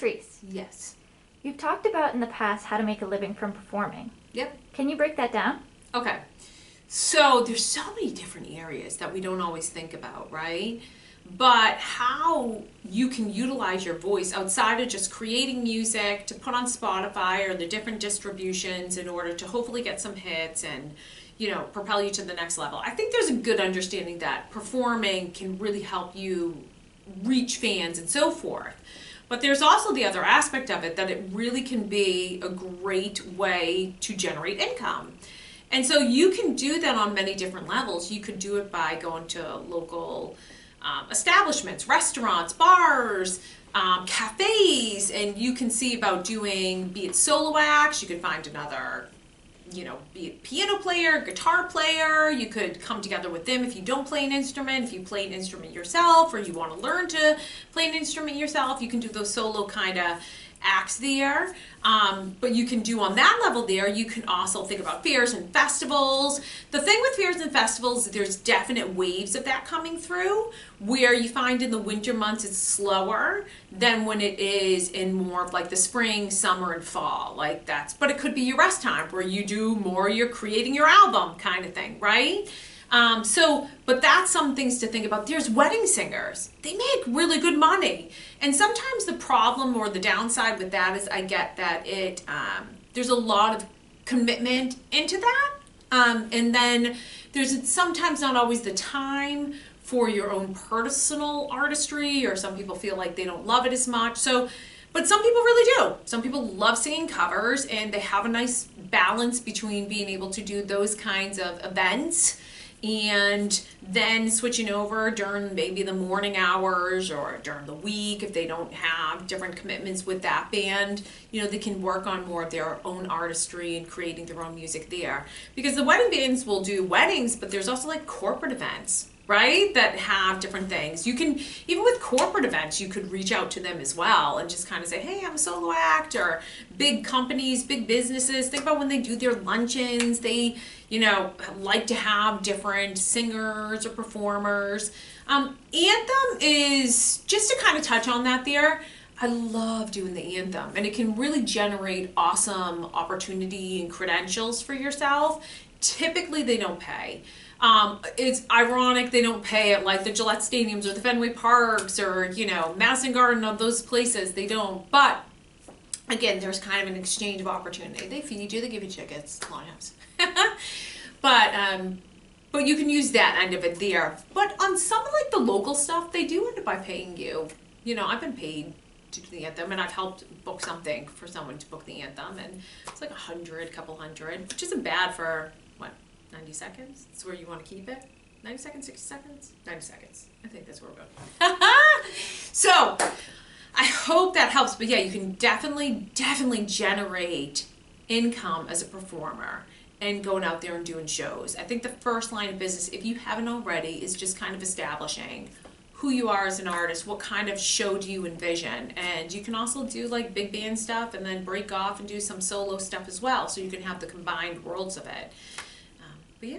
Patrice, Yes. you've talked about in the past how to make a living from performing. Yep. Can you break that down? Okay. So there's so many different areas that we don't always think about, right? But how you can utilize your voice outside of just creating music to put on Spotify or the different distributions in order to hopefully get some hits and, you know, propel you to the next level. I think there's a good understanding that performing can really help you reach fans and so forth. But there's also the other aspect of it that it really can be a great way to generate income. And so you can do that on many different levels. You could do it by going to local establishments, restaurants, bars, cafes, and you can see about doing, be it solo acts, you could find another, you know, be it piano player, guitar player, you could come together with them if you don't play an instrument, if you play an instrument yourself, or you want to learn to play an instrument yourself, you can do those solo kind of acts there. But you can do on that level there, you can also think about fairs and festivals. The thing with fairs and festivals, there's definite waves of that coming through, where you find in the winter months it's slower than when it is in more of like the spring, summer, and fall. Like that's, but it could be your rest time where you do more, you're creating your album kind of thing, right? But that's some things to think about. There's wedding singers. They make really good money. And sometimes the problem or the downside with that is I get that there's a lot of commitment into that. And then there's sometimes not always the time for your own personal artistry, or some people feel like they don't love it as much. But some people really do. Some people love singing covers, and they have a nice balance between being able to do those kinds of events and then switching over during maybe the morning hours or during the week if they don't have different commitments with that band. You know, they can work on more of their own artistry and creating their own music there. Because the wedding bands will do weddings, but there's also like corporate events, right, that have different things. You can, even with corporate events, you could reach out to them as well and just kind of say, hey, I'm a solo act. Or big companies, big businesses, think about when they do their luncheons, they, you know, like to have different singers or performers. Anthem is, just to kind of touch on that there, I love doing the anthem, and it can really generate awesome opportunity and credentials for yourself. Typically they don't pay. It's ironic they don't pay at like the Gillette Stadiums or the Fenway Parks or, you know, Madison Garden, of those places, they don't. But again, there's kind of an exchange of opportunity. They feed you, they give you tickets, lines. But you can use that end of it there. But on some of like the local stuff, they do end up by paying you. You know, I've been paid to do the anthem, and I've helped book something for someone to book the anthem, and it's like a couple hundred, which isn't bad for, what, 90 seconds? That's where you want to keep it? 90 seconds, 60 seconds? 90 seconds. I think that's where we're going. So, I hope that helps. But yeah, you can definitely generate income as a performer and going out there and doing shows. I think the first line of business, if you haven't already, is just kind of establishing who you are as an artist, what kind of show do you envision. And you can also do like big band stuff and then break off and do some solo stuff as well, so you can have the combined worlds of it. But yeah.